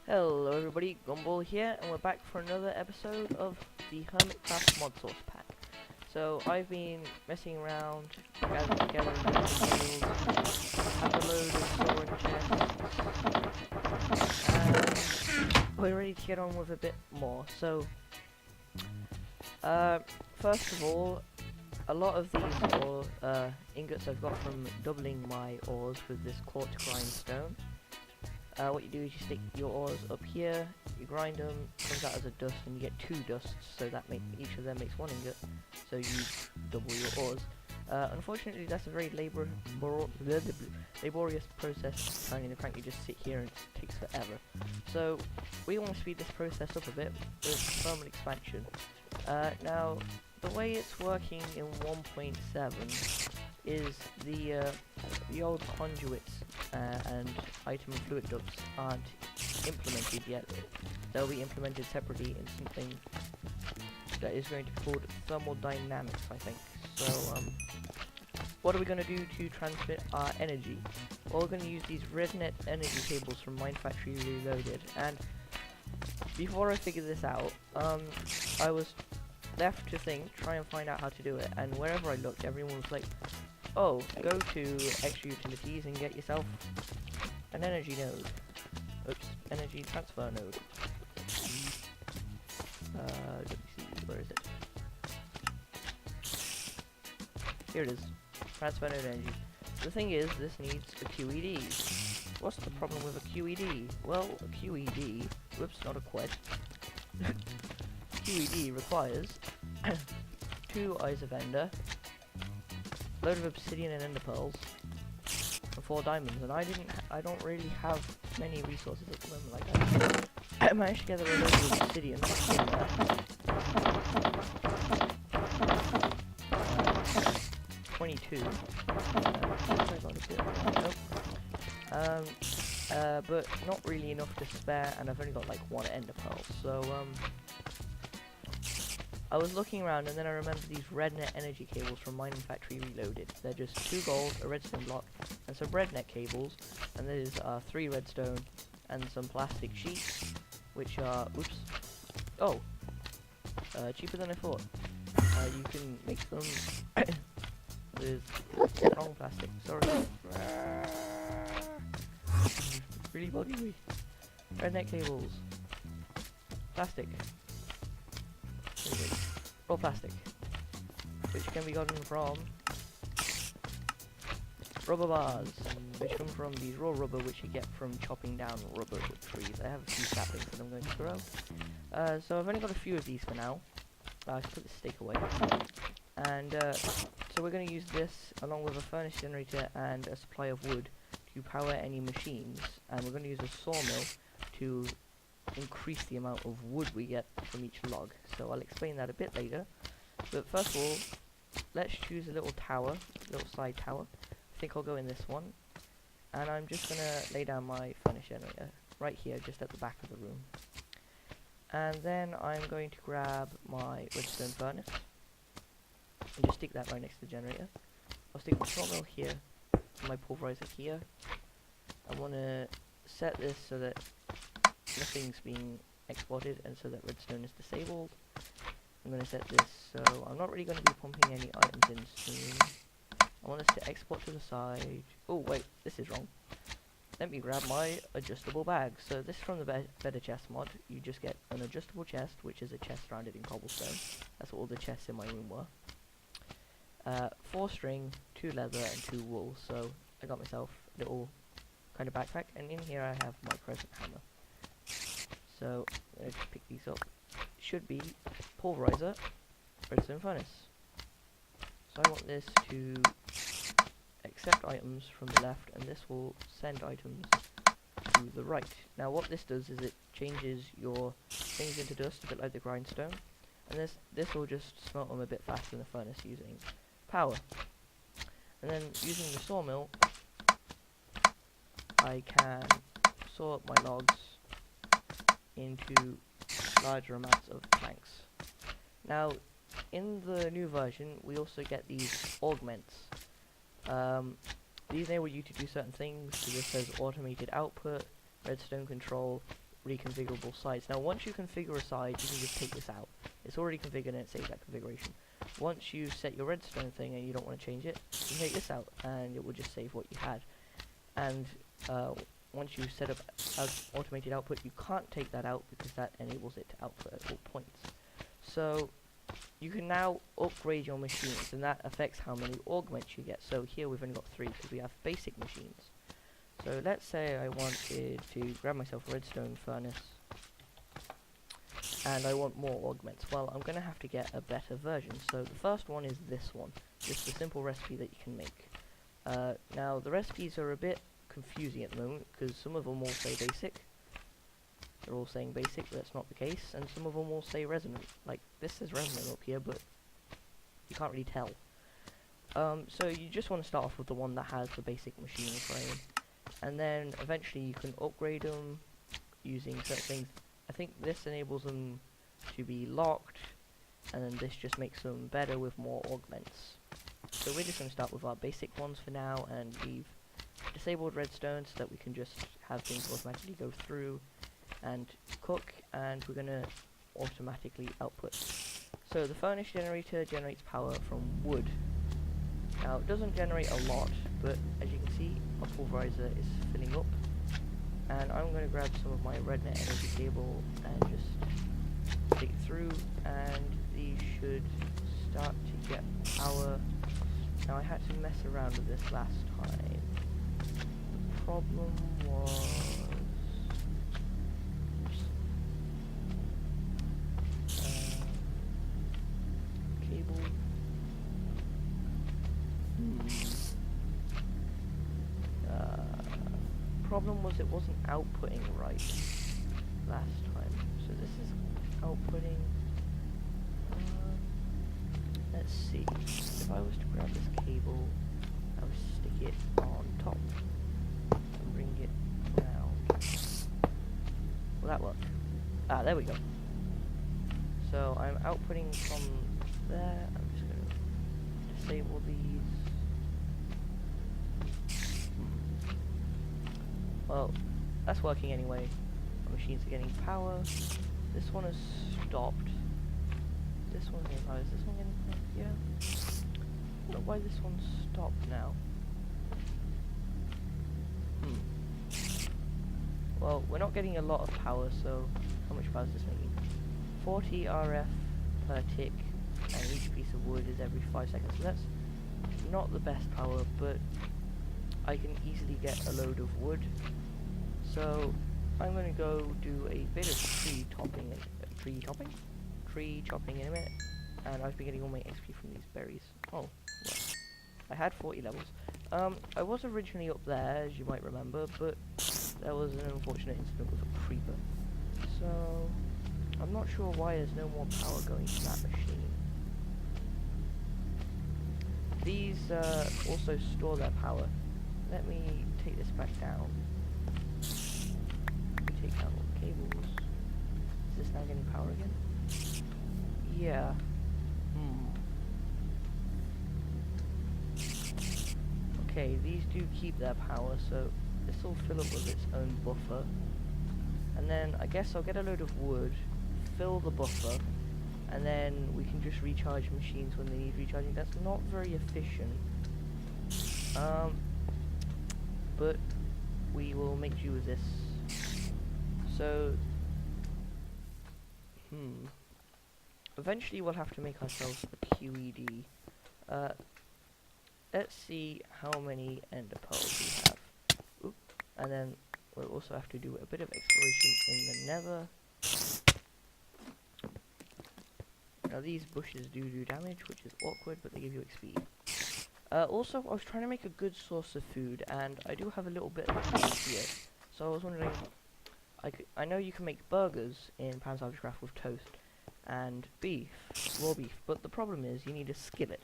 Hello everybody, Gumball here, and we're back for another episode of the Hermitcraft Modsauce pack. So I've been messing around, gathering together materials, have a load of storing chests, and we're ready to get on with a bit more. So, first of all, a lot of these ore ingots I've got from doubling my ores with this quartz grindstone. What you do is you stick your ores up here, you grind them, comes out as a dust, and you get 2 dusts, so that each of them makes 1 ingot, so you double your ores. Unfortunately, that's a very laborious process. Turning the crank, you just sit here and it takes forever. So, we want to speed this process up a bit with thermal expansion. Now, the way it's working in 1.7 is the old conduits and item and fluid ducts aren't implemented yet. They'll be implemented separately in something that is going to be called thermodynamics, I think. So, what are we going to do to transmit our energy? Well, we're going to use these RedNet energy cables from Mine Factory Reloaded. And before I figured this out, I was left to try and find out how to do it. And wherever I looked, everyone was like, oh, go to extra utilities and get yourself an energy node. Oops, energy transfer node. Let me see, where is it? Here it is. Transfer node energy. The thing is, this needs a QED. What's the problem with a QED? Well, a QED, whoops, not a qued. QED requires 2 eyes of ender, load of obsidian and ender pearls, and 4 diamonds, and I don't really have many resources at the moment like that. I managed to gather a load of obsidian in there. 22. I got a bit of nope. But not really enough to spare, and I've only got like 1 ender pearl, so I was looking around and then I remembered these RedNet energy cables from Mining Factory Reloaded. They're just 2 gold, a redstone block, and some RedNet cables, and there's 3 redstone and some plastic sheets, which are, oops, oh, cheaper than I thought. You can make them with strong plastic, sorry. Really bugging me. RedNet cables, plastic. Raw plastic, which can be gotten from rubber bars, which come from these raw rubber, which you get from chopping down rubber trees. I have a few saplings that I'm going to grow. So I've only got a few of these for now. I can put the stake away. And so we're going to use this along with a furnace generator and a supply of wood to power any machines. And we're going to use a sawmill to increase the amount of wood we get from each log. So I'll explain that a bit later. But first of all, let's choose a little tower, little side tower. I think I'll go in this one. And I'm just going to lay down my furnace generator right here, just at the back of the room. And then I'm going to grab my redstone furnace and just stick that right next to the generator. I'll stick my sawmill here, and my pulverizer here. I want to set this so that nothing's being exported and so that redstone is disabled. I'm going to set this so I'm not really going to be pumping any items in soon. I want us to export to the side. Oh wait, this is wrong. Let me grab my adjustable bag. So this is from the Better Chest mod. You just get an adjustable chest, which is a chest surrounded in cobblestone. That's what all the chests in my room were. 4 string, 2 leather and 2 wool. So I got myself a little kind of backpack, and in here I have my crescent hammer. So let's pick these up. Should be pulverizer, redstone furnace. So I want this to accept items from the left, and this will send items to the right. Now what this does is it changes your things into dust, a bit like the grindstone, and this will just smelt them a bit faster in the furnace using power. And then using the sawmill, I can saw up my logs into larger amounts of planks. Now, in the new version, we also get these augments. These enable you to do certain things. So this says automated output, redstone control, reconfigurable sides. Now once you configure a side, you can just take this out. It's already configured and it saves that configuration. Once you set your redstone thing and you don't want to change it, you can take this out and it will just save what you had. And once you set up automated output, you can't take that out because that enables it to output at all points. So you can now upgrade your machines, and that affects how many augments you get. So here we've only got 3 because we have basic machines. So let's say I wanted to grab myself a redstone furnace and I want more augments. Well, I'm going to have to get a better version. So the first one is this one, just a simple recipe that you can make. Now the recipes are a bit confusing at the moment because some of them all say basic. They're all saying basic, but that's not the case, and some of them all say resonant. Like this says resonant up here, but you can't really tell. So you just want to start off with the one that has the basic machine frame, and then eventually you can upgrade them using certain things. I think this enables them to be locked, and then this just makes them better with more augments. So we're just going to start with our basic ones for now, and leave disabled redstone so that we can just have things automatically go through and cook, and we're going to automatically output. So the furnace generator generates power from wood. Now it doesn't generate a lot, but as you can see, our pulverizer is filling up, and I'm going to grab some of my rednet energy cable and just take it through, and these should start to get power. Now I had to mess around with this last time. The problem was cable. Problem was it wasn't outputting right last time. So this is outputting. Let's see. If I was to grab this cable, I would stick it on top and bring it around. Will that work? Ah, there we go. So I'm outputting from there. I'm just going to disable these. Well, that's working anyway. My machines are getting power. This one has stopped. This one's getting power. Is this one getting power? Yeah. I don't know why this one's stopped now. Well, we're not getting a lot of power, so how much power is this making? 40 RF per tick, and each piece of wood is every 5 seconds. So that's not the best power, but I can easily get a load of wood. So I'm going to go do a bit of tree chopping in a minute, and I've been getting all my XP from these berries. Oh, well, I had 40 levels. I was originally up there, as you might remember, but there was an unfortunate incident with a creeper. So I'm not sure why there's no more power going to that machine. These also store their power. Let me take this back down. Let me take down all the cables. Is this now getting power again? Yeah. Okay, these do keep their power, so this will fill up with its own buffer. And then I guess I'll get a load of wood, fill the buffer, and then we can just recharge machines when they need recharging. That's not very efficient. But we will make do with this. So, eventually we'll have to make ourselves a QED. Let's see how many ender pearls we have. Oop. And then we'll also have to do a bit of exploration in the nether. Now these bushes do damage, which is awkward, but they give you XP. Also, I was trying to make a good source of food, and I do have a little bit of food here. So I was wondering, I know you can make burgers in Hermitcraft with toast and beef, raw beef, but the problem is you need a skillet.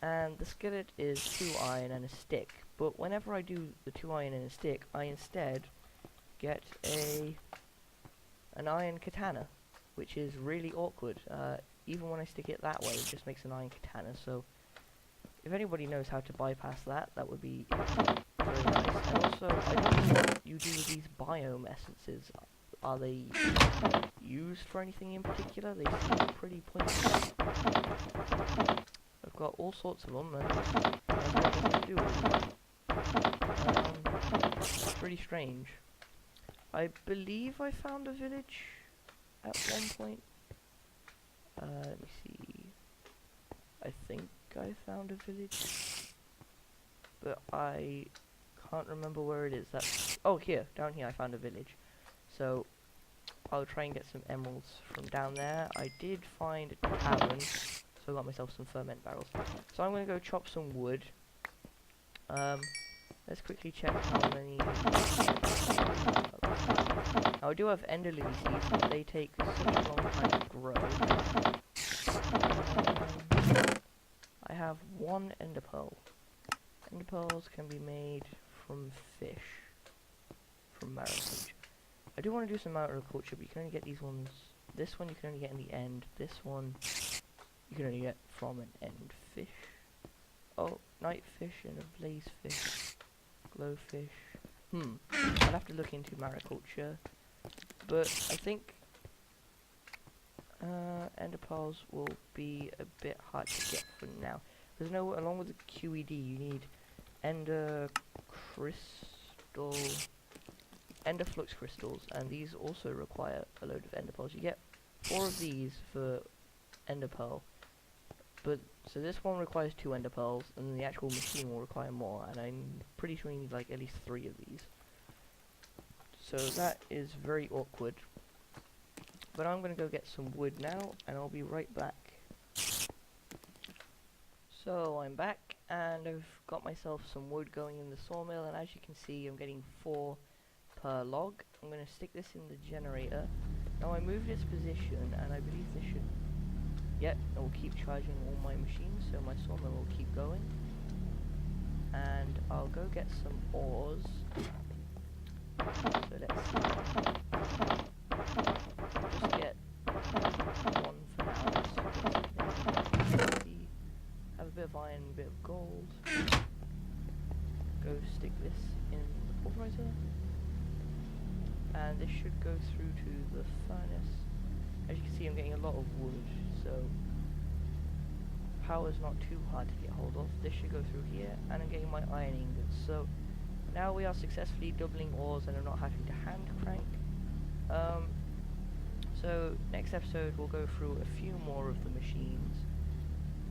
And the skillet is 2 iron and a stick, but whenever I do the 2 iron and a stick, I instead get an iron katana, which is really awkward. Even when I stick it that way, it just makes an iron katana, so if anybody knows how to bypass that, that would be very nice. And also, I don't know what you do with these biome essences. Are they used for anything in particular? They seem pretty pointless. I've got all sorts of them, and I have nothing to do with them. It's pretty strange. I believe I found a village at one point. Let me see. I think I found a village, but I can't remember where it is. That's here, down here I found a village. So I'll try and get some emeralds from down there. I did find a tavern, so I got myself some ferment barrels. So I'm gonna go chop some wood. Let's quickly check how many. Now I do have ender lily seeds, but they take such a long time to grow. I have one ender pearl. Ender pearls can be made from fish, from marrow. I do want to do some agriculture, but you can only get these ones. This one you can only get in the end. This one you can only get from an end fish. Oh, night fish and a blaze fish, glowfish. I'll have to look into mariculture, but I think ender pearls will be a bit hard to get for now. There's no, along with the QED, you need ender crystal. Ender flux crystals, and these also require a load of ender pearls. You get 4 of these for ender pearl, but so this one requires 2 ender pearls, and the actual machine will require more, and I'm pretty sure you need like at least 3 of these. So that is very awkward. But I'm gonna go get some wood now, and I'll be right back. So I'm back, and I've got myself some wood going in the sawmill, and as you can see, I'm getting 4 per log. I'm going to stick this in the generator. Now I moved its position, and I believe this should, it will keep charging all my machines, so my sawmill will keep going. And I'll go get some ores. So let's see. Just get one for now. Let's see. Have a bit of iron, a bit of gold. Go stick this in the pulverizer. And this should go through to the furnace. As you can see, I'm getting a lot of wood, so power's not too hard to get hold of. This should go through here, and I'm getting my iron ingots. So now we are successfully doubling ores, and I'm not having to hand crank. So next episode we'll go through a few more of the machines.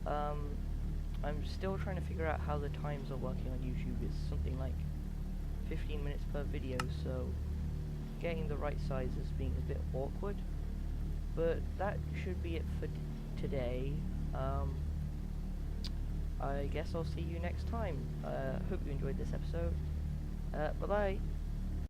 I'm still trying to figure out how the times are working on YouTube. It's something like 15 minutes per video, so getting the right size is being a bit awkward, but that should be it for today. I guess I'll see you next time. Hope you enjoyed this episode. Bye bye.